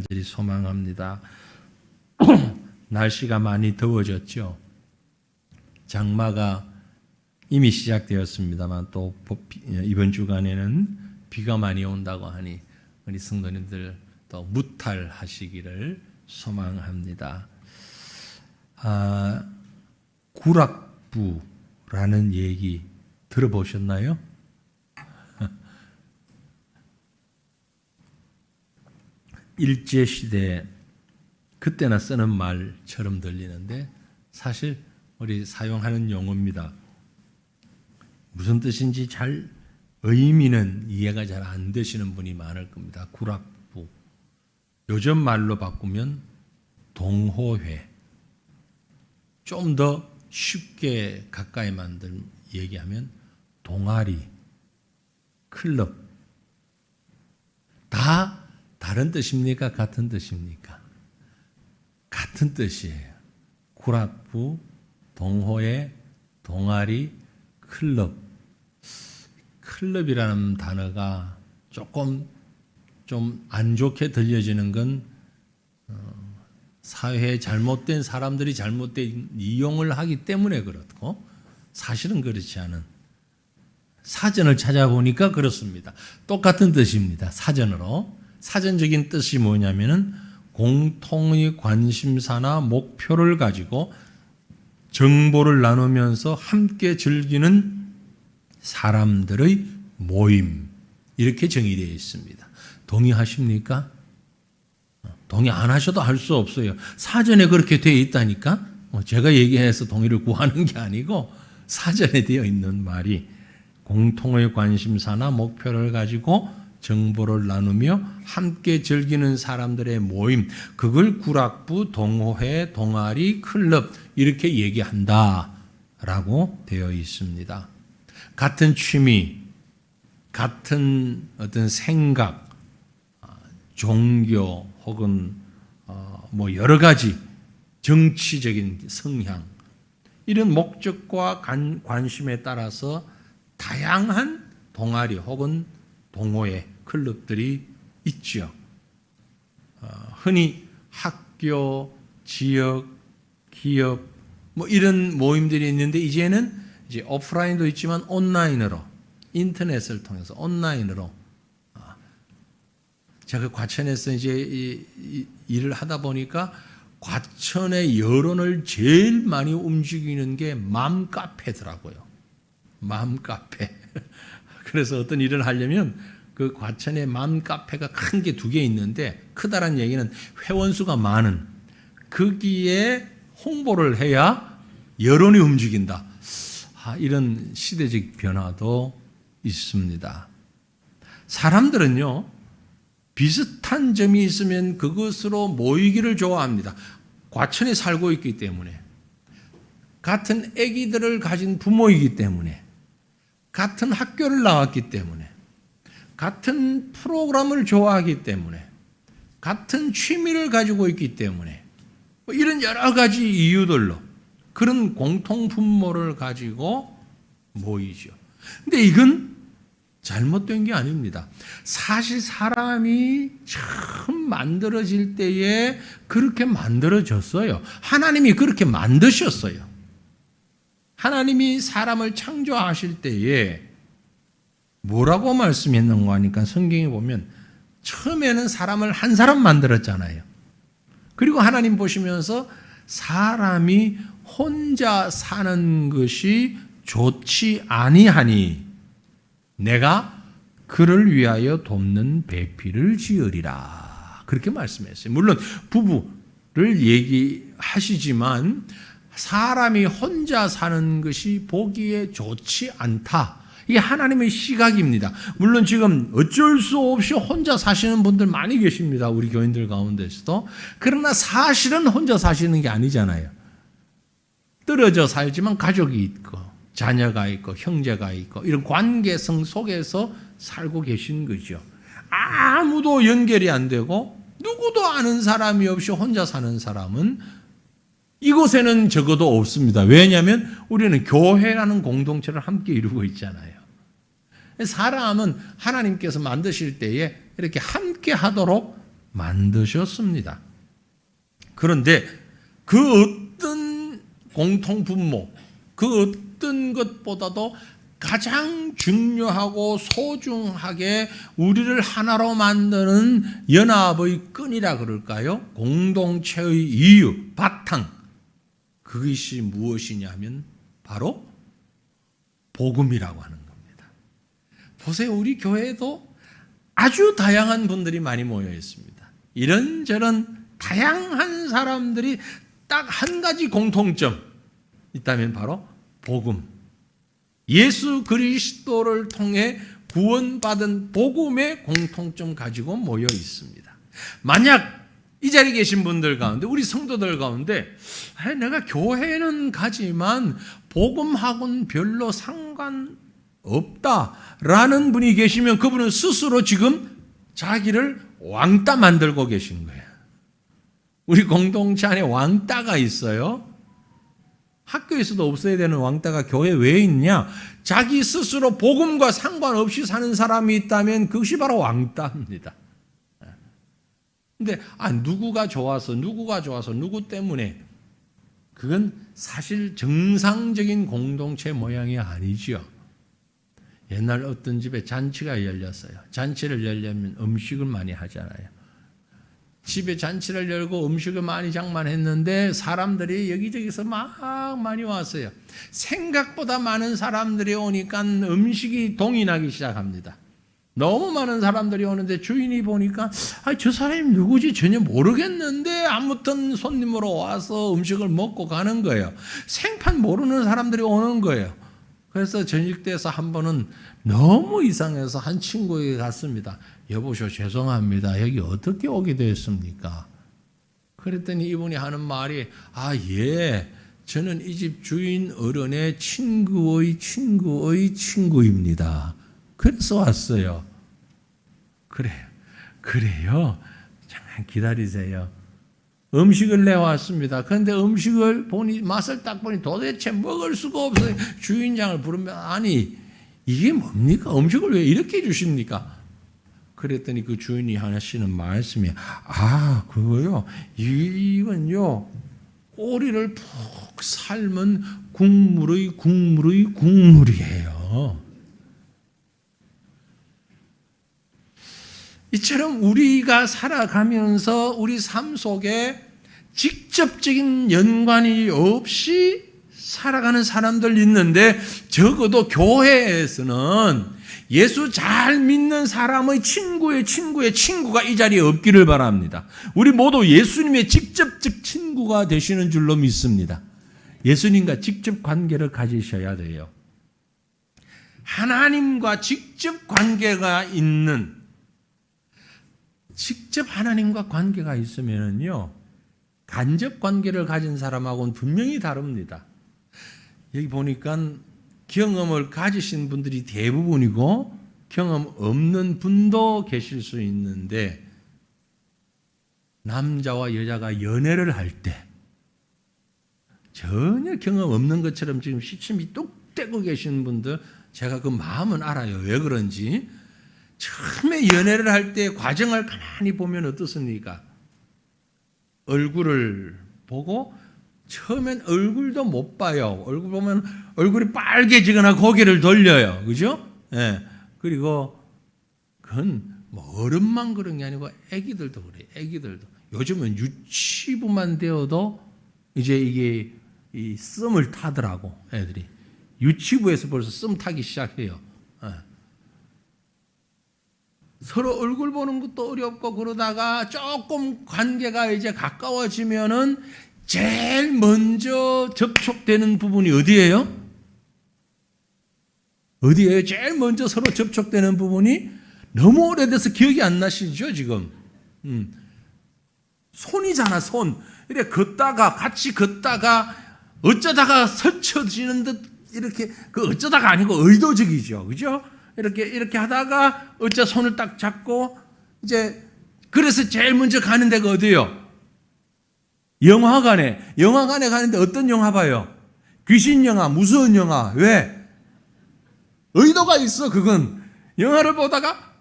간절히 소망합니다. 날씨가 많이 더워졌죠. 장마가 이미 시작되었습니다만 또 이번 주간에는 비가 많이 온다고 하니 우리 성도님들 또 무탈하시기를 소망합니다. 구락부라는 얘기 들어보셨나요? 일제시대 그때나 쓰는 말처럼 들리는데 사실 우리 사용하는 용어입니다. 무슨 뜻인지 잘 의미는 이해가 잘 안 되시는 분이 많을 겁니다. 구락부. 요즘 말로 바꾸면 동호회. 좀 더 쉽게 가까이 얘기하면 동아리, 클럽. 다 다른 뜻입니까? 같은 뜻입니까? 같은 뜻이에요. 구락부, 동호회, 동아리, 클럽. 클럽이라는 단어가 조금 좀 안 좋게 들려지는 건 사회에 잘못된 사람들이 잘못된 이용을 하기 때문에 그렇고 사실은 그렇지 않은 사전을 찾아보니까 그렇습니다. 똑같은 뜻입니다. 사전으로. 사전적인 뜻이 뭐냐면은 공통의 관심사나 목표를 가지고 정보를 나누면서 함께 즐기는 사람들의 모임 이렇게 정의되어 있습니다. 동의하십니까? 동의 안 하셔도 할 수 없어요. 사전에 그렇게 되어 있다니까 제가 얘기해서 동의를 구하는 게 아니고 사전에 되어 있는 말이 공통의 관심사나 목표를 가지고 정보를 나누며 함께 즐기는 사람들의 모임, 그걸 구락부, 동호회, 동아리, 클럽 이렇게 얘기한다라고 되어 있습니다. 같은 취미, 같은 어떤 생각, 종교 혹은 뭐 여러 가지 정치적인 성향 이런 목적과 관심에 따라서 다양한 동아리 혹은 동호회, 클럽들이 있죠. 흔히 학교, 지역, 기업 뭐 이런 모임들이 있는데 이제는 이제 오프라인도 있지만 온라인으로 인터넷을 통해서 온라인으로 제가 과천에서 이제 일을 하다 보니까 과천의 여론을 제일 많이 움직이는 게 맘카페더라고요. 맘카페. 그래서 어떤 일을 하려면 그 과천에 맘카페가 큰 게 2개 있는데 크다란 얘기는 회원수가 많은 거기에 홍보를 해야 여론이 움직인다. 이런 시대적 변화도 있습니다. 사람들은요, 비슷한 점이 있으면 그것으로 모이기를 좋아합니다. 과천에 살고 있기 때문에, 같은 아기들을 가진 부모이기 때문에, 같은 학교를 나왔기 때문에, 같은 프로그램을 좋아하기 때문에, 같은 취미를 가지고 있기 때문에, 이런 여러 가지 이유들로 그런 공통 분모를 가지고 모이죠. 근데 이건 잘못된 게 아닙니다. 사실 사람이 처음 만들어질 때에 그렇게 만들어졌어요. 하나님이 그렇게 만드셨어요. 하나님이 사람을 창조하실 때에 뭐라고 말씀했는가 하니까 성경에 보면 처음에는 사람을 한 사람 만들었잖아요. 그리고 하나님 보시면서 사람이 혼자 사는 것이 좋지 아니하니 내가 그를 위하여 돕는 배필을 지으리라. 그렇게 말씀했어요. 물론 부부를 얘기하시지만 사람이 혼자 사는 것이 보기에 좋지 않다. 이게 하나님의 시각입니다. 물론 지금 어쩔 수 없이 혼자 사시는 분들 많이 계십니다. 우리 교인들 가운데서도. 그러나 사실은 혼자 사시는 게 아니잖아요. 떨어져 살지만 가족이 있고 자녀가 있고 형제가 있고 이런 관계성 속에서 살고 계신 거죠. 아무도 연결이 안 되고 누구도 아는 사람이 없이 혼자 사는 사람은 이곳에는 적어도 없습니다. 왜냐하면 우리는 교회라는 공동체를 함께 이루고 있잖아요. 사람은 하나님께서 만드실 때에 이렇게 함께 하도록 만드셨습니다. 그런데 그 어떤 공통 분모, 그 어떤 것보다도 가장 중요하고 소중하게 우리를 하나로 만드는 연합의 끈이라 그럴까요? 공동체의 이유, 바탕. 그것이 무엇이냐면 바로 복음이라고 하는 겁니다. 보세요. 우리 교회에도 아주 다양한 분들이 많이 모여 있습니다. 이런저런 다양한 사람들이 딱 한 가지 공통점 있다면 바로 복음. 예수 그리스도를 통해 구원받은 복음의 공통점 가지고 모여 있습니다. 만약 이 자리에 계신 분들 가운데, 우리 성도들 가운데 내가 교회는 가지만 복음하고는 별로 상관없다라는 분이 계시면 그분은 스스로 지금 자기를 왕따 만들고 계신 거예요. 우리 공동체 안에 왕따가 있어요. 학교에서도 없어야 되는 왕따가 교회 왜 있냐? 자기 스스로 복음과 상관없이 사는 사람이 있다면 그것이 바로 왕따입니다. 근데 누구가 좋아서 누구 때문에, 그건 사실 정상적인 공동체 모양이 아니지요. 옛날 어떤 집에 잔치가 열렸어요. 잔치를 열려면 음식을 많이 하잖아요. 집에 잔치를 열고 음식을 많이 장만했는데 사람들이 여기저기서 막 많이 왔어요. 생각보다 많은 사람들이 오니까 음식이 동이 나기 시작합니다. 너무 많은 사람들이 오는데 주인이 보니까 저 사람이 누구지 전혀 모르겠는데 아무튼 손님으로 와서 음식을 먹고 가는 거예요. 생판 모르는 사람들이 오는 거예요. 그래서 저녁 때서 한 번은 너무 이상해서 한 친구에게 갔습니다. 여보시오, 죄송합니다. 여기 어떻게 오게 됐습니까? 그랬더니 이분이 하는 말이 예, 저는 이 집 주인 어른의 친구의 친구입니다. 그래서 왔어요. 그래요. 잠깐 기다리세요. 음식을 내왔습니다. 그런데 음식을 맛을 딱 보니 도대체 먹을 수가 없어요. 주인장을 부르면 이게 뭡니까? 음식을 왜 이렇게 주십니까? 그랬더니 그 주인이 하시는 말씀이 그거요. 이건요. 꼬리를 푹 삶은 국물이에요. 이처럼 우리가 살아가면서 우리 삶 속에 직접적인 연관이 없이 살아가는 사람들 있는데, 적어도 교회에서는 예수 잘 믿는 사람의 친구의 친구가 이 자리에 없기를 바랍니다. 우리 모두 예수님의 직접적 친구가 되시는 줄로 믿습니다. 예수님과 직접 관계를 가지셔야 돼요. 하나님과 직접 관계가 있는, 직접 하나님과 관계가 있으면요, 간접 관계를 가진 사람하고는 분명히 다릅니다. 여기 보니까 경험을 가지신 분들이 대부분이고 경험 없는 분도 계실 수 있는데, 남자와 여자가 연애를 할 때 전혀 경험 없는 것처럼 지금 시침이 뚝 떼고 계시는 분들, 제가 그 마음은 알아요. 왜 그런지. 처음에 연애를 할 때 과정을 가만히 보면 어떻습니까? 얼굴을 보고 처음엔 얼굴도 못 봐요. 얼굴 보면 얼굴이 빨개지거나 고개를 돌려요. 그죠? 예. 그리고 그건 어른만 그런 게 아니고 애기들도 그래요. 애기들도. 요즘은 유치부만 되어도 이제 이게 이 썸을 타더라고, 애들이. 유치부에서 벌써 썸 타기 시작해요. 예. 서로 얼굴 보는 것도 어렵고 그러다가 조금 관계가 이제 가까워지면은 제일 먼저 접촉되는 부분이 어디예요? 제일 먼저 서로 접촉되는 부분이 너무 오래돼서 기억이 안 나시죠, 지금? 손이잖아, 손. 이렇게 같이 걷다가 어쩌다가 스쳐지는 듯 이렇게, 어쩌다가 아니고 의도적이죠. 그죠? 이렇게 하다가 어째 손을 딱 잡고 이제, 그래서 제일 먼저 가는 데가 어디예요? 영화관에 가는데 어떤 영화 봐요? 귀신 영화, 무서운 영화. 왜? 의도가 있어, 그건. 영화를 보다가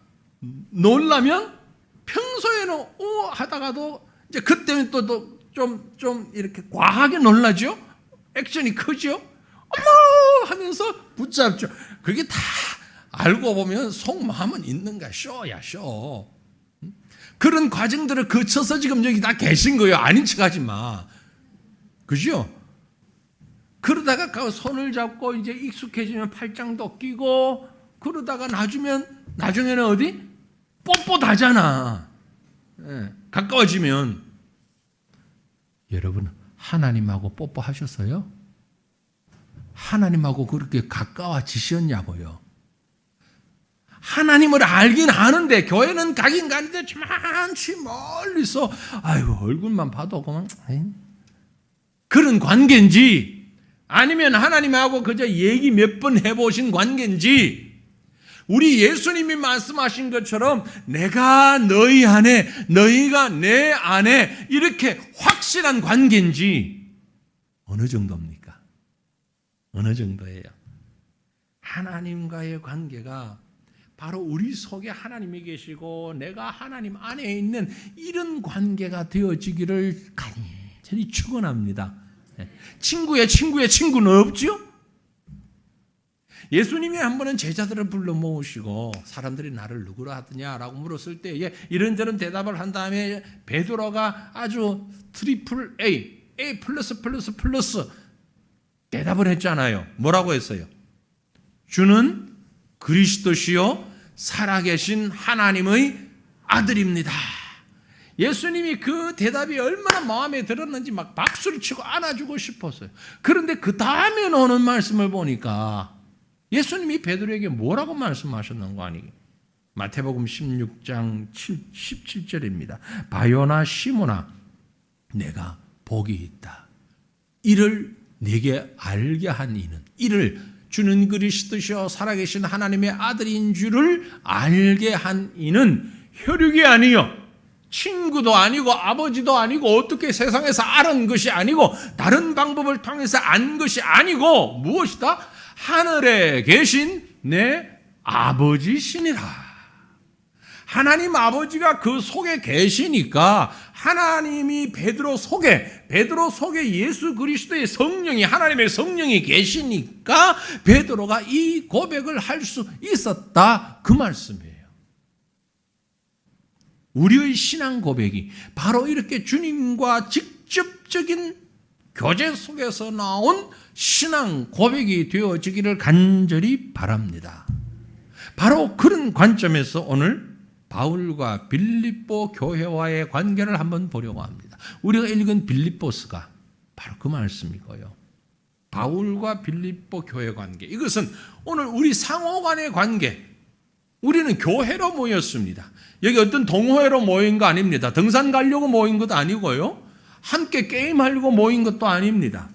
놀라면 평소에는 하다가도 이제 그때는 또 좀 이렇게 과하게 놀라죠. 액션이 크죠. 어머 하면서 붙잡죠. 그게 다 알고 보면 속마음은 있는 거야. 쇼야 쇼. 그런 과정들을 거쳐서 지금 여기 다 계신 거예요. 아닌 척하지 마. 그죠? 그러다가 손을 잡고 이제 익숙해지면 팔짱도 끼고 그러다가 나중에는 어디? 뻣뻣하잖아. 예, 가까워지면. 여러분 하나님하고 뽀뽀하셨어요? 하나님하고 그렇게 가까워지셨냐고요? 하나님을 알긴 아는데 교회는 가긴 가는데 저만치 멀리서 아이고 얼굴만 봐도 그만 그런 관계인지 아니면 하나님하고 그저 얘기 몇 번 해보신 관계인지 우리 예수님이 말씀하신 것처럼 내가 너희 안에 너희가 내 안에 이렇게 확실한 관계인지 어느 정도입니까? 어느 정도예요? 하나님과의 관계가 바로 우리 속에 하나님이 계시고 내가 하나님 안에 있는 이런 관계가 되어지기를 간절히 축원합니다. 친구의 친구는 없죠? 예수님이 한 번은 제자들을 불러 모으시고 사람들이 나를 누구로 하더냐라고 물었을 때에 이런저런 대답을 한 다음에 베드로가 아주 트리플 A 플러스 대답을 했잖아요. 뭐라고 했어요? 주는 그리스도시요 살아계신 하나님의 아들입니다. 예수님이 그 대답이 얼마나 마음에 들었는지 막 박수를 치고 안아주고 싶었어요. 그런데 그 다음에 오는 말씀을 보니까 예수님이 베드로에게 뭐라고 말씀하셨는 거 아니에요? 마태복음 16장 17절입니다. 바요나 시몬아 내가 복이 있다. 이를 네게 알게 한 이는 이를 주는 그리스도시요 살아계신 하나님의 아들인 줄을 알게 한 이는 혈육이 아니요 친구도 아니고 아버지도 아니고 어떻게 세상에서 알은 것이 아니고 다른 방법을 통해서 안 것이 아니고 무엇이다? 하늘에 계신 내 아버지시니라. 하나님 아버지가 그 속에 계시니까 하나님이 베드로 속에 예수 그리스도의 성령이 하나님의 성령이 계시니까 베드로가 이 고백을 할 수 있었다 그 말씀이에요. 우리의 신앙 고백이 바로 이렇게 주님과 직접적인 교제 속에서 나온 신앙 고백이 되어지기를 간절히 바랍니다. 바로 그런 관점에서 오늘 바울과 빌립보 교회와의 관계를 한번 보려고 합니다. 우리가 읽은 빌립보스가 바로 그 말씀이고요. 바울과 빌립보 교회 관계. 이것은 오늘 우리 상호 간의 관계. 우리는 교회로 모였습니다. 여기 어떤 동호회로 모인 거 아닙니다. 등산 가려고 모인 것도 아니고요. 함께 게임하려고 모인 것도 아닙니다.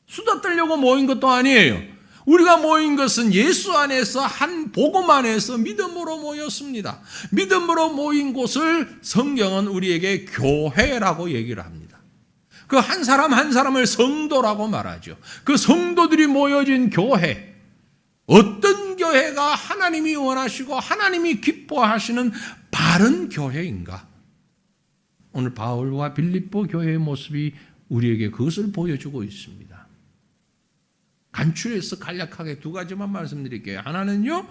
수다 떨려고 모인 것도 아니에요. 우리가 모인 것은 예수 안에서 한 복음 안에서 믿음으로 모였습니다. 믿음으로 모인 곳을 성경은 우리에게 교회라고 얘기를 합니다. 그 한 사람 한 사람을 성도라고 말하죠. 그 성도들이 모여진 교회. 어떤 교회가 하나님이 원하시고 하나님이 기뻐하시는 바른 교회인가? 오늘 바울과 빌립보 교회의 모습이 우리에게 그것을 보여주고 있습니다. 간추려서 간략하게 두 가지만 말씀드릴게요. 하나는요,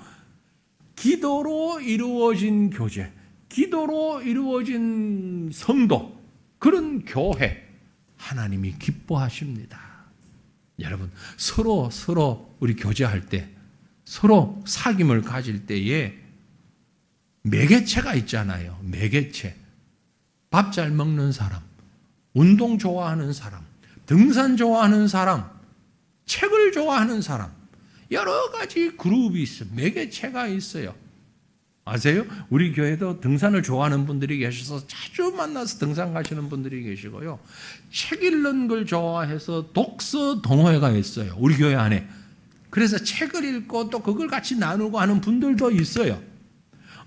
기도로 이루어진 교제, 기도로 이루어진 성도, 그런 교회, 하나님이 기뻐하십니다. 여러분, 서로 우리 교제할 때, 서로 사귐을 가질 때에 매개체가 있잖아요. 매개체. 밥 잘 먹는 사람, 운동 좋아하는 사람, 등산 좋아하는 사람, 책을 좋아하는 사람, 여러 가지 그룹이 있어요. 매개체가 있어요. 아세요? 우리 교회도 등산을 좋아하는 분들이 계셔서 자주 만나서 등산 가시는 분들이 계시고요. 책 읽는 걸 좋아해서 독서 동호회가 있어요. 우리 교회 안에. 그래서 책을 읽고 또 그걸 같이 나누고 하는 분들도 있어요.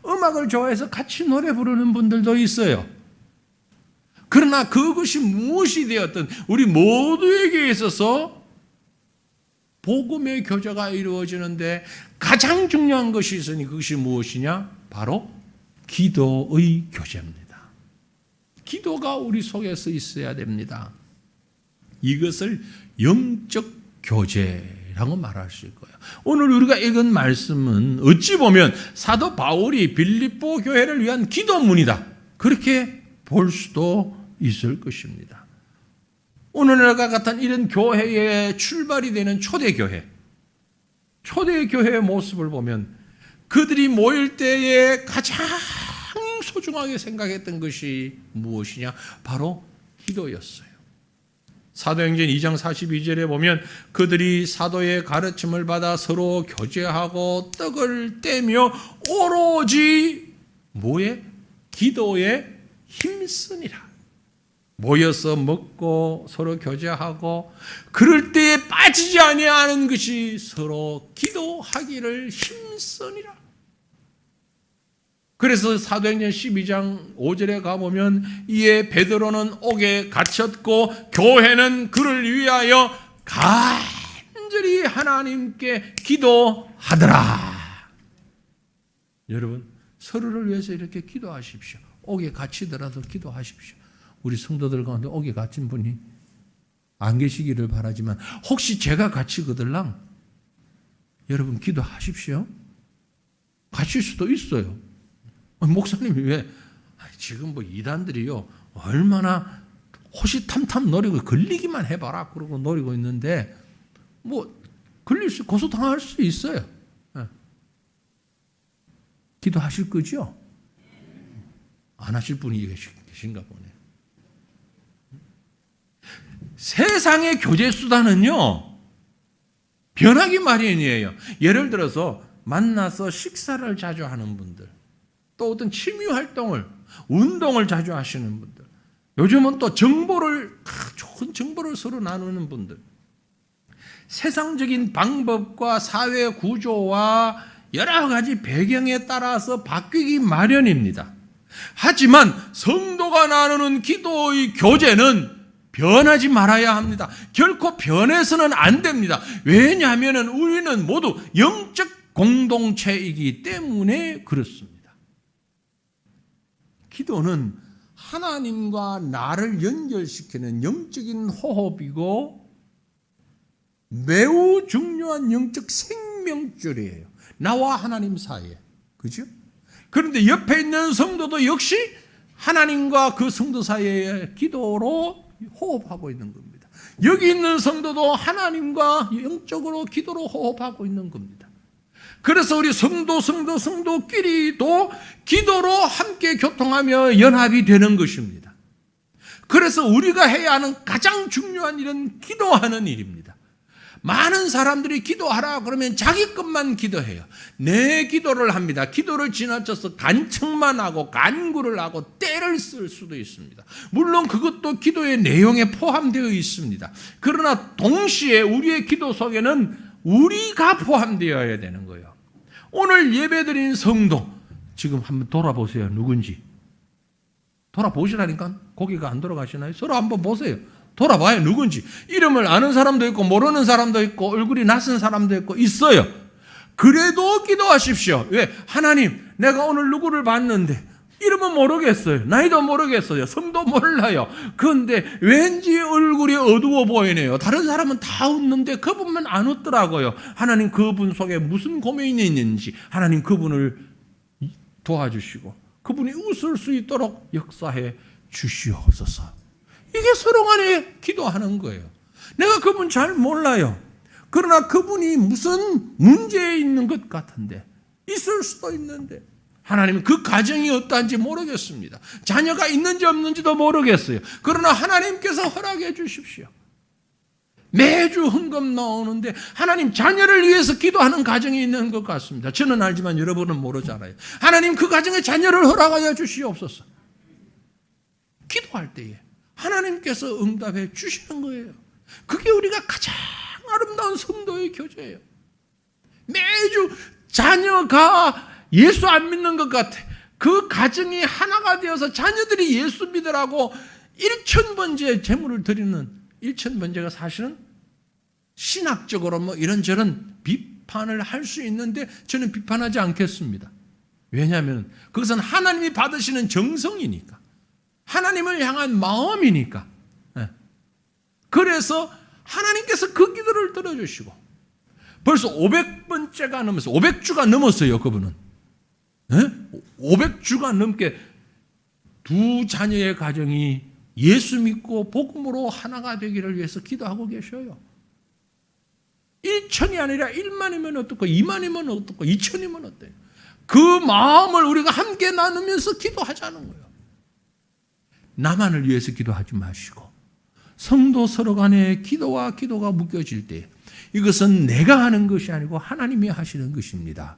음악을 좋아해서 같이 노래 부르는 분들도 있어요. 그러나 그것이 무엇이 되었든 우리 모두에게 있어서 복음의 교제가 이루어지는데 가장 중요한 것이 있으니 그것이 무엇이냐? 바로 기도의 교제입니다. 기도가 우리 속에서 있어야 됩니다. 이것을 영적 교제라고 말할 수 있고요. 오늘 우리가 읽은 말씀은 어찌 보면 사도 바울이 빌립보 교회를 위한 기도문이다, 그렇게 볼 수도 있을 것입니다. 오늘날과 같은 이런 교회의 출발이 되는 초대교회의 모습을 보면 그들이 모일 때에 가장 소중하게 생각했던 것이 무엇이냐? 바로 기도였어요. 사도행전 2장 42절에 보면 그들이 사도의 가르침을 받아 서로 교제하고 떡을 떼며 오로지 뭐에? 기도에 힘쓰니라. 모여서 먹고 서로 교제하고 그럴 때에 빠지지 아니하는 것이 서로 기도하기를 힘쓰니라. 그래서 사도행전 12장 5절에 가보면 이에 베드로는 옥에 갇혔고 교회는 그를 위하여 간절히 하나님께 기도하더라. 여러분, 서로를 위해서 이렇게 기도하십시오. 옥에 갇히더라도 기도하십시오. 우리 성도들 가운데 옥에 갇힌 분이 안 계시기를 바라지만 혹시 제가 갇히거들랑 여러분 기도하십시오. 갇힐 수도 있어요. 목사님이 왜 지금 뭐 이단들이요 얼마나 호시탐탐 노리고 걸리기만 해봐라 그러고 노리고 있는데 뭐 걸릴 수 고소당할 수 있어요. 기도하실 거죠? 안 하실 분이 계신가 보네. 세상의 교제 수단은요 변하기 마련이에요. 예를 들어서 만나서 식사를 자주 하는 분들, 또 어떤 취미 활동을, 운동을 자주 하시는 분들, 요즘은 또 좋은 정보를 서로 나누는 분들, 세상적인 방법과 사회 구조와 여러 가지 배경에 따라서 바뀌기 마련입니다. 하지만 성도가 나누는 기도의 교제는 변하지 말아야 합니다. 결코 변해서는 안 됩니다. 왜냐하면 우리는 모두 영적 공동체이기 때문에 그렇습니다. 기도는 하나님과 나를 연결시키는 영적인 호흡이고 매우 중요한 영적 생명줄이에요. 나와 하나님 사이에. 그죠? 그런데 옆에 있는 성도도 역시 하나님과 그 성도 사이에 기도로 호흡하고 있는 겁니다. 여기 있는 성도도 하나님과 영적으로 기도로 호흡하고 있는 겁니다. 그래서 우리 성도끼리도 기도로 함께 교통하며 연합이 되는 것입니다. 그래서 우리가 해야 하는 가장 중요한 일은 기도하는 일입니다. 많은 사람들이 기도하라 그러면 자기 것만 기도해요. 내 기도를 합니다. 기도를 지나쳐서 간청만 하고 간구를 하고 때를 쓸 수도 있습니다. 물론 그것도 기도의 내용에 포함되어 있습니다. 그러나 동시에 우리의 기도 속에는 우리가 포함되어야 되는 거예요. 오늘 예배드린 성도 지금 한번 돌아보세요. 누군지. 돌아보시라니까. 고개가 안 돌아가시나요? 서로 한번 보세요. 돌아봐요. 누군지. 이름을 아는 사람도 있고 모르는 사람도 있고 얼굴이 낯선 사람도 있고 있어요. 그래도 기도하십시오. 왜? 하나님, 내가 오늘 누구를 봤는데 이름은 모르겠어요. 나이도 모르겠어요. 성도 몰라요. 그런데 왠지 얼굴이 어두워 보이네요. 다른 사람은 다 웃는데 그분만 안 웃더라고요. 하나님, 그분 속에 무슨 고민이 있는지 하나님 그분을 도와주시고 그분이 웃을 수 있도록 역사해 주시옵소서. 이게 서로 간에 기도하는 거예요. 내가 그분 잘 몰라요. 그러나 그분이 무슨 문제에 있는 것 같은데, 있을 수도 있는데, 하나님은 그 가정이 어떠한지 모르겠습니다. 자녀가 있는지 없는지도 모르겠어요. 그러나 하나님께서 허락해 주십시오. 매주 헌금 나오는데 하나님, 자녀를 위해서 기도하는 가정이 있는 것 같습니다. 저는 알지만 여러분은 모르잖아요. 하나님, 그 가정에 자녀를 허락하여 주시옵소서. 기도할 때에 하나님께서 응답해 주시는 거예요. 그게 우리가 가장 아름다운 성도의 교제예요. 매주 자녀가 예수 안 믿는 것 같아. 그 가정이 하나가 되어서 자녀들이 예수 믿으라고 1,000번째 제물을 드리는 1,000번째가 사실은 신학적으로 뭐 이런저런 비판을 할 수 있는데 저는 비판하지 않겠습니다. 왜냐하면 그것은 하나님이 받으시는 정성이니까. 하나님을 향한 마음이니까. 그래서 하나님께서 그 기도를 들어주시고 벌써 500번째가 넘어서 500주가 넘었어요. 그분은 500주가 넘게 두 자녀의 가정이 예수 믿고 복음으로 하나가 되기를 위해서 기도하고 계셔요. 1천이 아니라 1만이면 어떻고 2만이면 어떻고 2천이면 어때요? 그 마음을 우리가 함께 나누면서 기도하자는 거예요. 나만을 위해서 기도하지 마시고 성도 서로 간에 기도와 기도가 묶여질 때 이것은 내가 하는 것이 아니고 하나님이 하시는 것입니다.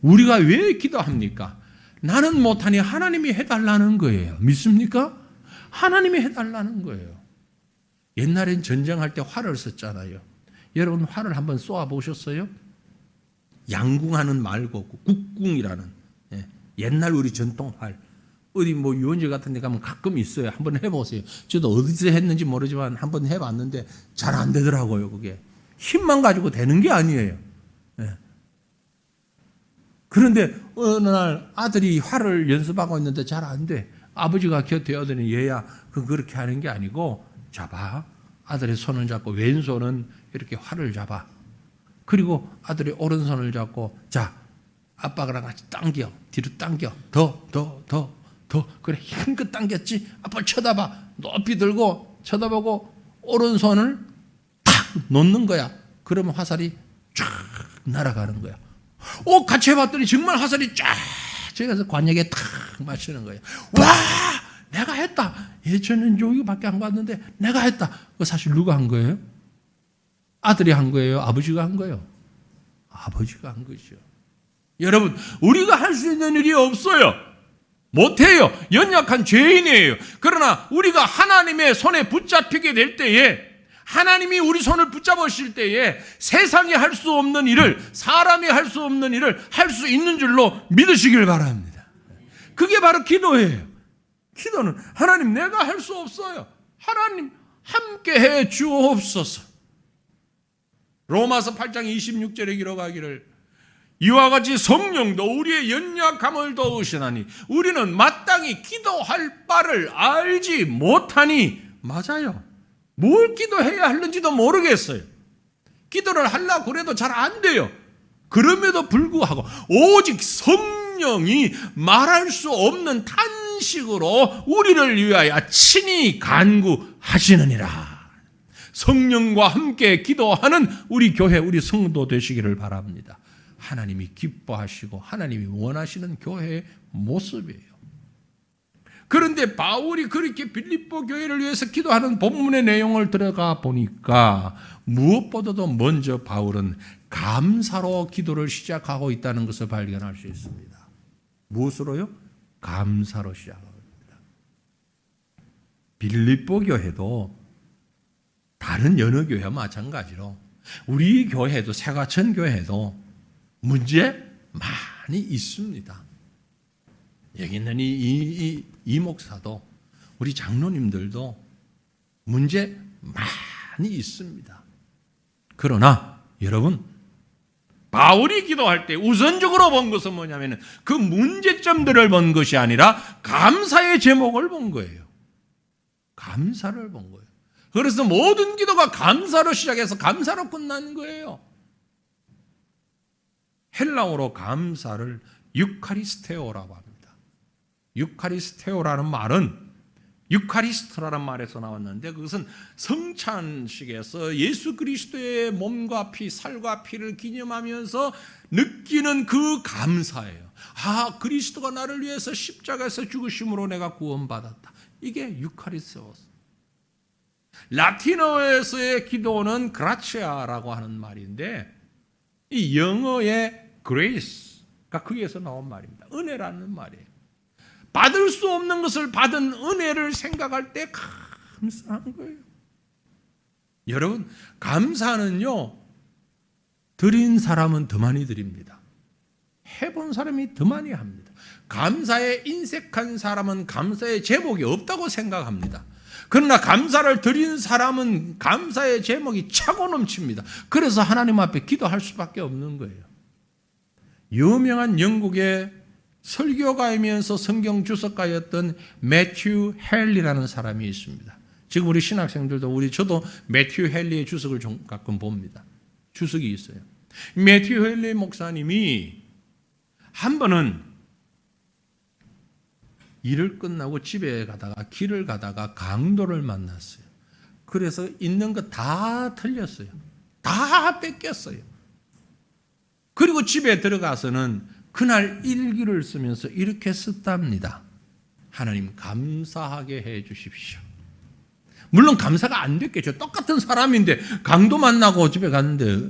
우리가 왜 기도합니까? 나는 못하니 하나님이 해달라는 거예요. 믿습니까? 하나님이 해달라는 거예요. 옛날엔 전쟁할 때 활을 썼잖아요. 여러분 활을 한번 쏘아 보셨어요? 양궁하는 말고 국궁이라는 옛날 우리 전통 활. 어디 뭐 유원지 같은 데 가면 가끔 있어요. 한번 해보세요. 저도 어디서 했는지 모르지만 한번 해봤는데 잘 안 되더라고요. 그게 힘만 가지고 되는 게 아니에요. 그런데 어느 날 아들이 활을 연습하고 있는데 잘 안 돼. 아버지가 곁에 오더니 얘야 그건 그렇게 하는 게 아니고 잡아. 아들의 손을 잡고 왼손은 이렇게 활을 잡아. 그리고 아들의 오른손을 잡고 자 아빠랑 같이 당겨. 뒤로 당겨. 더. 그래 힘껏 당겼지. 아빠 쳐다봐. 높이 들고 쳐다보고 오른손을 탁 놓는 거야. 그러면 화살이 쫙 날아가는 거야. 같이 해봤더니 정말 화살이 쫙 저기서 관역에 탁 맞추는 거예요. 와 내가 했다. 저는 여기밖에 안 봤는데 내가 했다. 그 사실 누가 한 거예요? 아들이 한 거예요? 아버지가 한 거예요? 아버지가 한 거죠. 여러분 우리가 할 수 있는 일이 없어요. 못해요. 연약한 죄인이에요. 그러나 우리가 하나님의 손에 붙잡히게 될 때에 하나님이 우리 손을 붙잡으실 때에 세상이 할 수 없는 일을 사람이 할 수 없는 일을 할 수 있는 줄로 믿으시길 바랍니다. 그게 바로 기도예요. 기도는 하나님 내가 할 수 없어요. 하나님 함께해 주옵소서. 로마서 8장 26절에 기록하기를 이와 같이 성령도 우리의 연약함을 도우시나니 우리는 마땅히 기도할 바를 알지 못하니 맞아요. 뭘 기도해야 하는지도 모르겠어요. 기도를 하려고 그래도 잘 안 돼요. 그럼에도 불구하고 오직 성령이 말할 수 없는 탄식으로 우리를 위하여 친히 간구하시느니라. 성령과 함께 기도하는 우리 교회, 우리 성도 되시기를 바랍니다. 하나님이 기뻐하시고 하나님이 원하시는 교회의 모습이에요. 그런데 바울이 그렇게 빌립보 교회를 위해서 기도하는 본문의 내용을 들어가 보니까 무엇보다도 먼저 바울은 감사로 기도를 시작하고 있다는 것을 발견할 수 있습니다. 무엇으로요? 감사로 시작합니다. 빌립보 교회도 다른 여러 교회와 마찬가지로 우리 교회도 새가천 교회도 문제 많이 있습니다. 여기 있는 이 목사도 우리 장로님들도 문제 많이 있습니다. 그러나 여러분 바울이 기도할 때 우선적으로 본 것은 뭐냐면 그 문제점들을 본 것이 아니라 감사의 제목을 본 거예요. 감사를 본 거예요. 그래서 모든 기도가 감사로 시작해서 감사로 끝난 거예요. 헬라어로 감사를 유카리스테오라고 합니다. 유카리스테오라는 말은 유카리스트라는 말에서 나왔는데 그것은 성찬식에서 예수 그리스도의 몸과 피, 살과 피를 기념하면서 느끼는 그 감사예요. 그리스도가 나를 위해서 십자가에서 죽으심으로 내가 구원받았다. 이게 유카리스테오스. 라틴어에서의 기도는 그라치아라고 하는 말인데 이 영어의 grace가 거기에서 나온 말입니다. 은혜라는 말이에요. 받을 수 없는 것을 받은 은혜를 생각할 때 감사한 거예요. 여러분 감사는요 드린 사람은 더 많이 드립니다. 해본 사람이 더 많이 합니다. 감사에 인색한 사람은 감사의 제목이 없다고 생각합니다. 그러나 감사를 드린 사람은 감사의 제목이 차고 넘칩니다. 그래서 하나님 앞에 기도할 수밖에 없는 거예요. 유명한 영국의 설교가이면서 성경 주석가였던 매튜 헬리라는 사람이 있습니다. 지금 우리 신학생들도 저도 매튜 헬리의 주석을 좀 가끔 봅니다. 주석이 있어요. 매튜 헬리 목사님이 한 번은 일을 끝나고 집에 가다가 길을 가다가 강도를 만났어요. 그래서 있는 거 다 틀렸어요. 다 뺏겼어요. 그리고 집에 들어가서는 그날 일기를 쓰면서 이렇게 썼답니다. 하나님 감사하게 해 주십시오. 물론 감사가 안 됐겠죠. 똑같은 사람인데 강도 만나고 집에 갔는데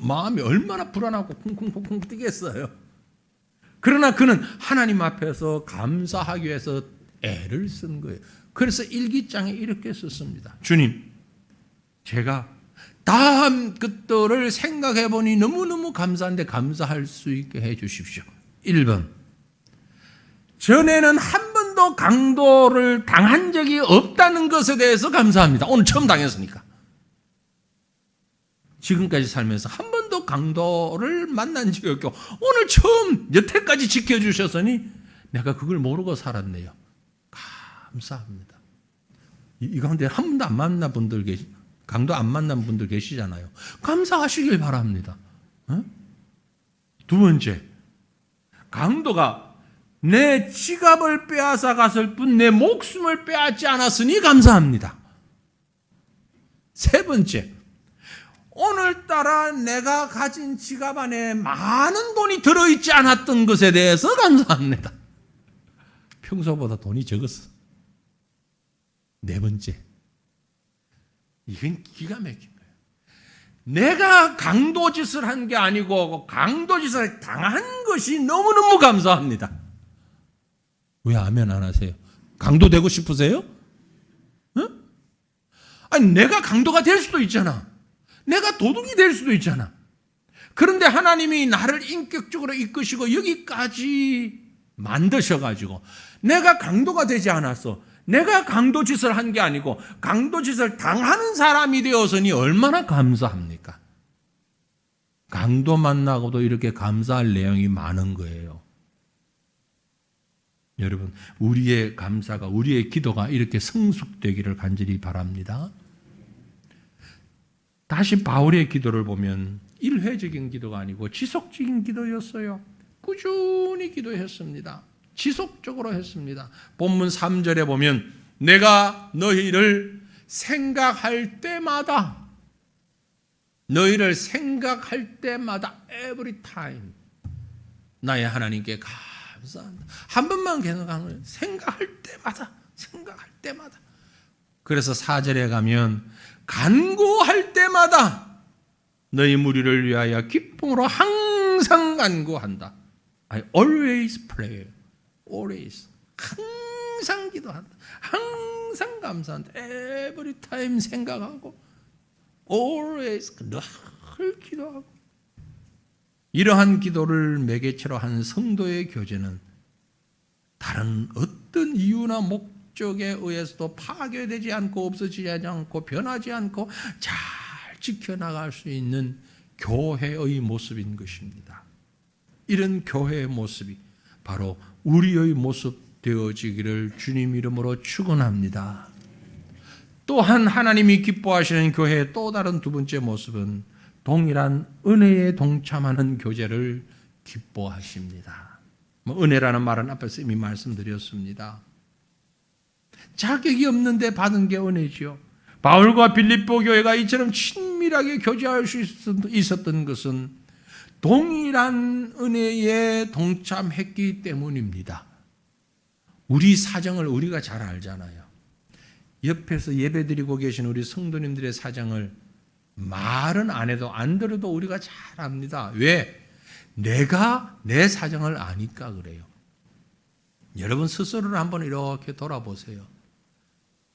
마음이 얼마나 불안하고 쿵쿵쿵쿵 뛰겠어요. 그러나 그는 하나님 앞에서 감사하기 위해서 애를 쓴 거예요. 그래서 일기장에 이렇게 썼습니다. 주님, 제가 다음 것들을 생각해 보니 너무너무 감사한데 감사할 수 있게 해 주십시오. 1번, 전에는 한 번도 강도를 당한 적이 없다는 것에 대해서 감사합니다. 오늘 처음 당했으니까. 지금까지 살면서 한 번도 강도를 만난 적이 없고 오늘 처음 여태까지 지켜주셨으니 내가 그걸 모르고 살았네요. 감사합니다. 이 가운데 한 번도 안 만난 분들 강도 안 만난 분들 계시잖아요. 감사하시길 바랍니다. 두 번째, 강도가 내 지갑을 빼앗아 갔을 뿐 내 목숨을 빼앗지 않았으니 감사합니다. 세 번째, 오늘따라 내가 가진 지갑 안에 많은 돈이 들어있지 않았던 것에 대해서 감사합니다. 평소보다 돈이 적었어. 네 번째, 이건 기가 막힌 거예요. 내가 강도짓을 한 게 아니고 강도짓을 당한 것이 너무너무 감사합니다. 왜 아멘 안 하세요? 강도 되고 싶으세요? 응? 아니 내가 강도가 될 수도 있잖아. 내가 도둑이 될 수도 있잖아. 그런데 하나님이 나를 인격적으로 이끄시고 여기까지 만드셔가지고 내가 강도가 되지 않았어. 내가 강도짓을 한 게 아니고 강도짓을 당하는 사람이 되어서니 얼마나 감사합니까? 강도 만나고도 이렇게 감사할 내용이 많은 거예요. 여러분, 우리의 감사가, 우리의 기도가 이렇게 성숙되기를 간절히 바랍니다. 다시 바울의 기도를 보면 일회적인 기도가 아니고 지속적인 기도였어요. 꾸준히 기도했습니다. 지속적으로 했습니다. 본문 3절에 보면 내가 너희를 생각할 때마다 every time 나의 하나님께 감사합니다. 한 번만 계속하는 거예요. 생각할 때마다. 그래서 4절에 가면 간구할 때마다 너희 무리를 위하여 기쁨으로 항상 간구한다. I always pray. always. 항상 기도한다. 항상 감사한다. every time 생각하고 always 늘 기도하고. 이러한 기도를 매개체로 한 성도의 교제는 다른 어떤 이유나 목적에 의해서도 파괴되지 않고 없어지지 않고 변하지 않고 잘 지켜나갈 수 있는 교회의 모습인 것입니다. 이런 교회의 모습이 바로 우리의 모습 되어지기를 주님 이름으로 축원합니다. 또한 하나님이 기뻐하시는 교회의 또 다른 두 번째 모습은 동일한 은혜에 동참하는 교제를 기뻐하십니다. 은혜라는 말은 앞에서 이미 말씀드렸습니다. 자격이 없는데 받은 게 은혜지요. 바울과 빌립보 교회가 이처럼 친밀하게 교제할 수 있었던 것은 동일한 은혜에 동참했기 때문입니다. 우리 사정을 우리가 잘 알잖아요. 옆에서 예배드리고 계신 우리 성도님들의 사정을 말은 안 해도 안 들어도 우리가 잘 압니다. 왜? 내가 내 사정을 아니까 그래요. 여러분 스스로를 한번 이렇게 돌아보세요.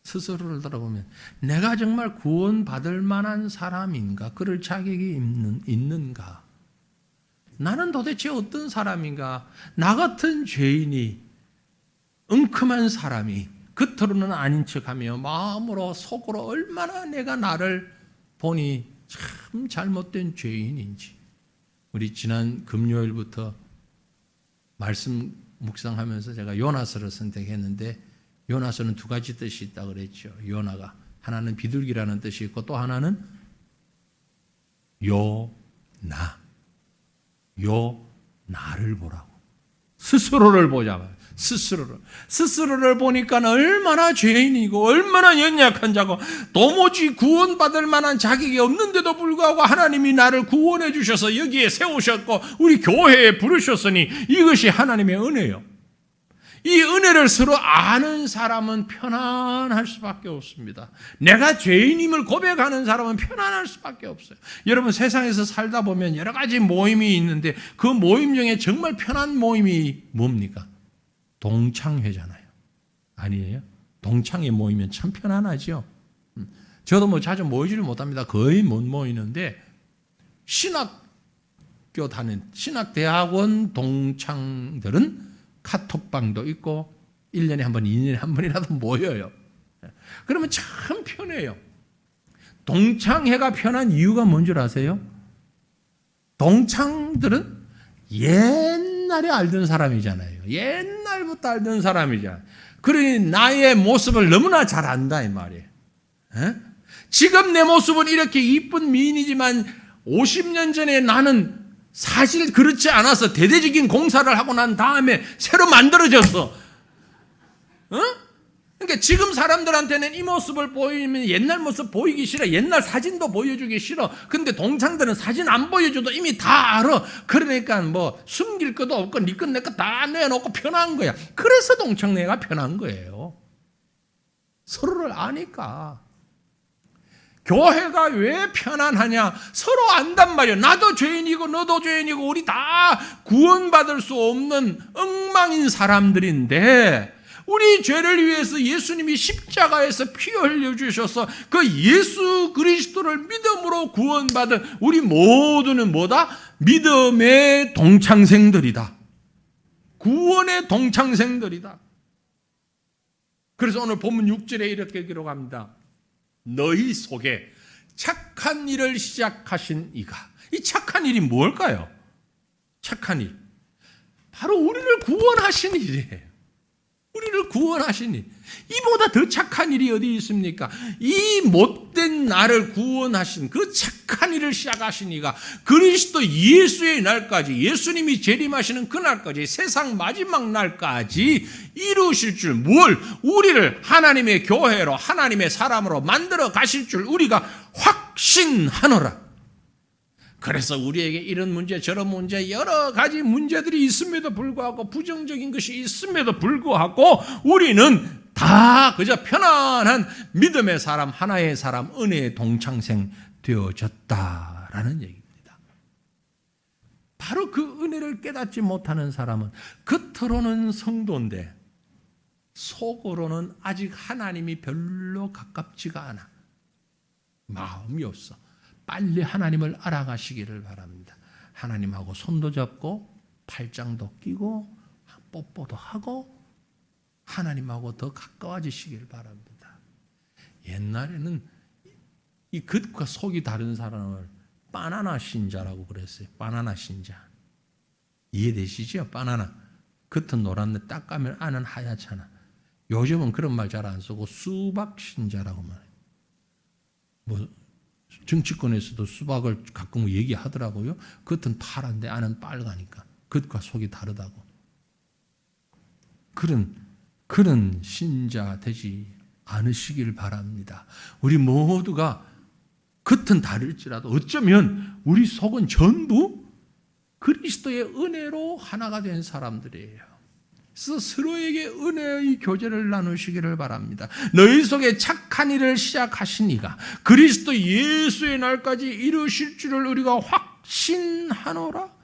스스로를 돌아보면 내가 정말 구원받을 만한 사람인가? 그럴 자격이 있는가? 나는 도대체 어떤 사람인가? 나 같은 죄인이, 엉큼한 사람이 겉으로는 아닌 척하며 마음으로 속으로 얼마나 내가 나를 보니 참 잘못된 죄인인지. 우리 지난 금요일부터 말씀 묵상하면서 제가 요나서를 선택했는데 요나서는 두 가지 뜻이 있다고 그랬죠. 요나가 하나는 비둘기라는 뜻이 있고 또 하나는 요나, 요나를 보라고. 스스로를 보자고요. 스스로를 보니까 얼마나 죄인이고 얼마나 연약한 자고 도무지 구원받을 만한 자격이 없는데도 불구하고 하나님이 나를 구원해 주셔서 여기에 세우셨고 우리 교회에 부르셨으니 이것이 하나님의 은혜요. 이 은혜를 서로 아는 사람은 편안할 수밖에 없습니다. 내가 죄인임을 고백하는 사람은 편안할 수밖에 없어요. 여러분 세상에서 살다 보면 여러 가지 모임이 있는데 그 모임 중에 정말 편한 모임이 뭡니까? 동창회잖아요. 아니에요? 동창회 모이면 참 편안하죠. 저도 뭐 자주 모이지를 못합니다. 거의 못 모이는데 신학교 다닌 신학대학원 동창들은 카톡방도 있고 1년에 한 번, 2년에 한 번이라도 모여요. 그러면 참 편해요. 동창회가 편한 이유가 뭔 줄 아세요? 동창들은 옛날에 알던 사람이잖아요. 옛날부터 알던 사람이잖아요. 그러니 나의 모습을 너무나 잘 안다 이 말이에요. 에? 지금 내 모습은 이렇게 이쁜 미인이지만 50년 전에 나는 사실 그렇지 않아서 대대적인 공사를 하고 난 다음에 새로 만들어졌어. 그러니까 지금 사람들한테는 이 모습을 보이면 옛날 모습 보이기 싫어. 옛날 사진도 보여주기 싫어. 근데 동창들은 사진 안 보여줘도 이미 다 알아. 그러니까 뭐 숨길 것도 없고 네 것 내 것 다 내놓고 편한 거야. 그래서 동창회가 편한 거예요. 서로를 아니까. 교회가 왜 편안하냐? 서로 안단 말이에요. 나도 죄인이고 너도 죄인이고 우리 다 구원받을 수 없는 엉망인 사람들인데 우리 죄를 위해서 예수님이 십자가에서 피 흘려주셔서 그 예수 그리스도를 믿음으로 구원받은 우리 모두는 뭐다? 믿음의 동창생들이다. 구원의 동창생들이다. 그래서 오늘 본문 6절에 이렇게 기록합니다. 너희 속에 착한 일을 시작하신 이가. 이 착한 일이 뭘까요? 착한 일. 바로 우리를 구원하신 일이에요. 우리를 구원하신 일. 이보다 더 착한 일이 어디 있습니까? 이 못된 나를 구원하신 그 착한 일을 시작하신 이가 그리스도 예수의 날까지 예수님이 재림하시는 그날까지 세상 마지막 날까지 이루실 줄 뭘? 우리를 하나님의 교회로 하나님의 사람으로 만들어 가실 줄 우리가 확신하노라. 그래서 우리에게 이런 문제 저런 문제 여러 가지 문제들이 있음에도 불구하고 부정적인 것이 있음에도 불구하고 우리는 다 그저 편안한 믿음의 사람 하나의 사람 은혜의 동창생 되어졌다라는 얘기입니다. 바로 그 은혜를 깨닫지 못하는 사람은 겉으로는 성도인데 속으로는 아직 하나님이 별로 가깝지가 않아. 마음이 없어. 빨리 하나님을 알아가시기를 바랍니다. 하나님하고 손도 잡고 팔짱도 끼고 뽀뽀도 하고 하나님하고 더 가까워지시기를 바랍니다. 옛날에는 이 겉과 속이 다른 사람을 바나나 신자라고 그랬어요. 바나나 신자. 이해되시죠? 바나나. 겉은 노란데 딱 까면 안은 하얗잖아. 요즘은 그런 말 잘 안 쓰고 수박 신자라고 말해요. 뭐 정치권에서도 수박을 가끔 얘기하더라고요. 겉은 파란데 안은 빨가니까 겉과 속이 다르다고. 그런 신자 되지 않으시길 바랍니다. 우리 모두가 겉은 다를지라도 어쩌면 우리 속은 전부 그리스도의 은혜로 하나가 된 사람들이에요. 그래서 서로에게 은혜의 교제를 나누시기를 바랍니다. 너희 속에 착한 일을 시작하신 이가 그리스도 예수의 날까지 이루실 줄을 우리가 확신하노라.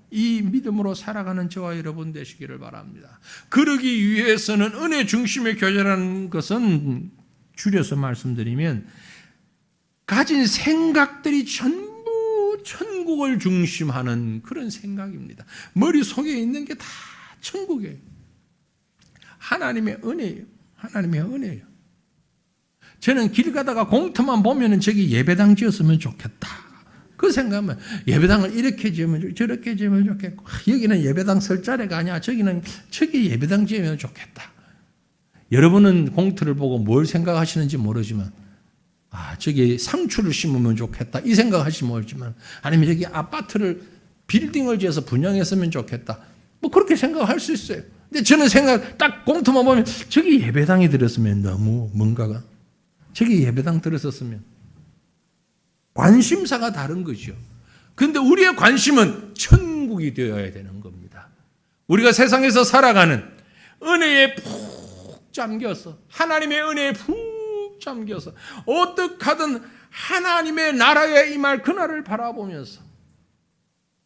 이 믿음으로 살아가는 저와 여러분 되시기를 바랍니다. 그러기 위해서는 은혜 중심의 교제라는 것은 줄여서 말씀드리면 가진 생각들이 전부 천국을 중심하는 그런 생각입니다. 머릿속에 있는 게 다 천국이에요. 하나님의 은혜예요. 하나님의 은혜예요. 저는 길 가다가 공터만 보면은 저기 예배당 지었으면 좋겠다. 그 생각하면 예배당을 이렇게 지으면 저렇게 지으면 좋겠고, 여기는 예배당 설 자리가 아니야, 저기 예배당 지으면 좋겠다. 여러분은 공터를 보고 뭘 생각하시는지 모르지만, 저기 상추를 심으면 좋겠다 이 생각하시면 모르지만, 아니면 여기 아파트를 빌딩을 지어서 분양했으면 좋겠다, 뭐 그렇게 생각할 수 있어요. 근데 저는 딱 공터만 보면 저기 예배당이 들었으면 너무 뭔가가, 저기 예배당 들었었으면, 관심사가 다른 거죠. 그런데 우리의 관심은 천국이 되어야 되는 겁니다. 우리가 세상에서 살아가는 은혜에 푹 잠겨서, 하나님의 은혜에 푹 잠겨서 어떻게 하든 하나님의 나라에 임할 그날을 바라보면서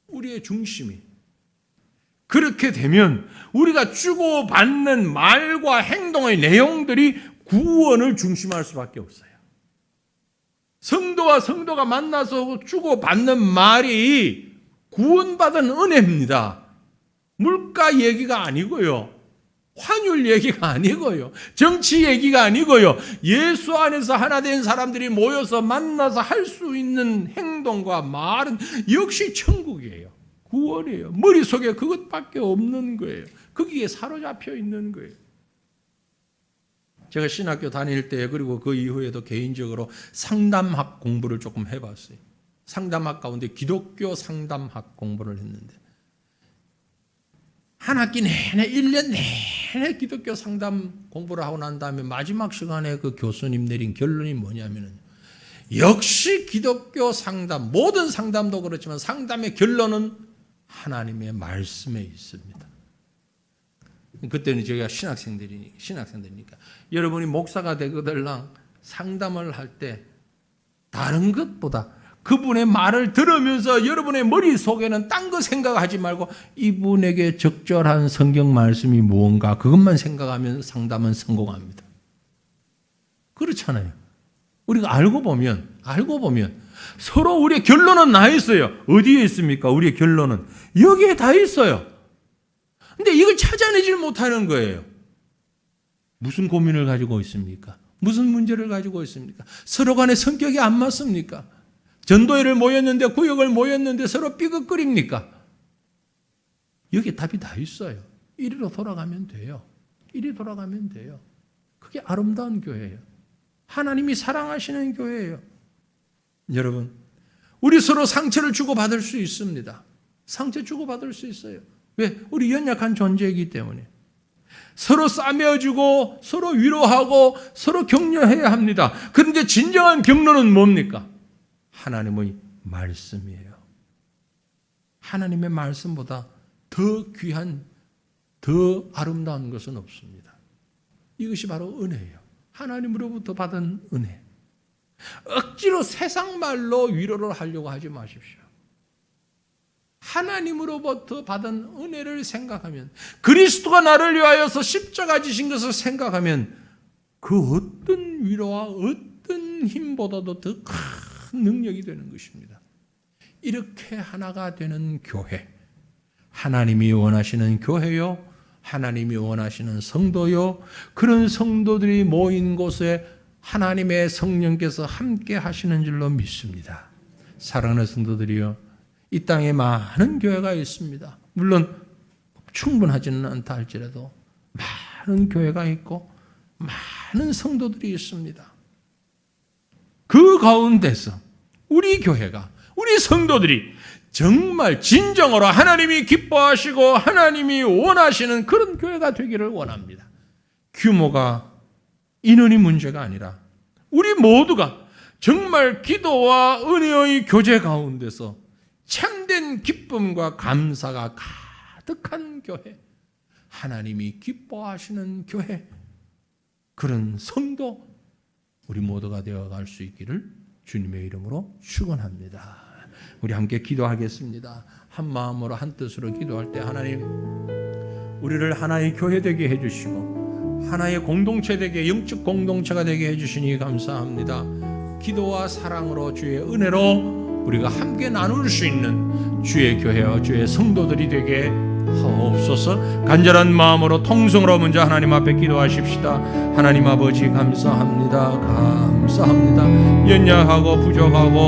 우리의 중심이 그렇게 되면 우리가 주고받는 말과 행동의 내용들이 구원을 중심할 수밖에 없어요. 성도와 성도가 만나서 주고받는 말이 구원받은 은혜입니다. 물가 얘기가 아니고요, 환율 얘기가 아니고요, 정치 얘기가 아니고요, 예수 안에서 하나 된 사람들이 모여서 만나서 할 수 있는 행동과 말은 역시 천국이에요. 구원이에요. 머릿속에 그것밖에 없는 거예요. 거기에 사로잡혀 있는 거예요. 제가 신학교 다닐 때, 그리고 그 이후에도 개인적으로 상담학 공부를 조금 해봤어요. 상담학 가운데 기독교 상담학 공부를 했는데, 한 학기 내내 1년 내내 기독교 상담 공부를 하고 난 다음에 마지막 시간에 그 교수님 내린 결론이 뭐냐면은, 역시 기독교 상담, 모든 상담도 그렇지만 상담의 결론은 하나님의 말씀에 있습니다. 그때는 저희가 신학생들이니까 여러분이 목사가 되거들랑 상담을 할 때 다른 것보다 그분의 말을 들으면서 여러분의 머릿속에는 딴 거 생각하지 말고 이분에게 적절한 성경 말씀이 무언가 그것만 생각하면 상담은 성공합니다. 그렇잖아요. 우리가 알고 보면 서로 우리의 결론은 나 있어요. 어디에 있습니까? 우리의 결론은 여기에 다 있어요. 근데 이걸 찾아내질 못하는 거예요. 무슨 고민을 가지고 있습니까? 무슨 문제를 가지고 있습니까? 서로 간에 성격이 안 맞습니까? 전도회를 모였는데, 구역을 모였는데 서로 삐걱거립니까? 여기에 답이 다 있어요. 이리로 돌아가면 돼요. 이리 돌아가면 돼요. 그게 아름다운 교회예요. 하나님이 사랑하시는 교회예요. 여러분, 우리 서로 상처를 주고받을 수 있습니다. 상처 주고받을 수 있어요. 왜? 우리 연약한 존재이기 때문에. 서로 싸매어주고 서로 위로하고 서로 격려해야 합니다. 그런데 진정한 격려는 뭡니까? 하나님의 말씀이에요. 하나님의 말씀보다 더 귀한, 더 아름다운 것은 없습니다. 이것이 바로 은혜예요. 하나님으로부터 받은 은혜. 억지로 세상 말로 위로를 하려고 하지 마십시오. 하나님으로부터 받은 은혜를 생각하면, 그리스도가 나를 위하여서 십자가 지신 것을 생각하면 그 어떤 위로와 어떤 힘보다도 더 큰 능력이 되는 것입니다. 이렇게 하나가 되는 교회, 하나님이 원하시는 교회요, 하나님이 원하시는 성도요, 그런 성도들이 모인 곳에 하나님의 성령께서 함께 하시는 줄로 믿습니다. 사랑하는 성도들이요, 이 땅에 많은 교회가 있습니다. 물론 충분하지는 않다 할지라도 많은 교회가 있고 많은 성도들이 있습니다. 그 가운데서 우리 교회가, 우리 성도들이 정말 진정으로 하나님이 기뻐하시고 하나님이 원하시는 그런 교회가 되기를 원합니다. 규모가, 인원이 문제가 아니라 우리 모두가 정말 기도와 은혜의 교제 가운데서 참된 기쁨과 감사가 가득한 교회, 하나님이 기뻐하시는 교회, 그런 성도 우리 모두가 되어갈 수 있기를 주님의 이름으로 축원합니다. 우리 함께 기도하겠습니다. 한 마음으로 한 뜻으로 기도할 때 하나님, 우리를 하나의 교회 되게 해주시고 하나의 공동체 되게, 영적 공동체가 되게 해주시니 감사합니다. 기도와 사랑으로 주의 은혜로 우리가 함께 나눌 수 있는 주의 교회와 주의 성도들이 되게 하옵소서. 간절한 마음으로 통성으로 먼저 하나님 앞에 기도하십시다. 하나님 아버지 감사합니다. 감사합니다. 연약하고 부족하고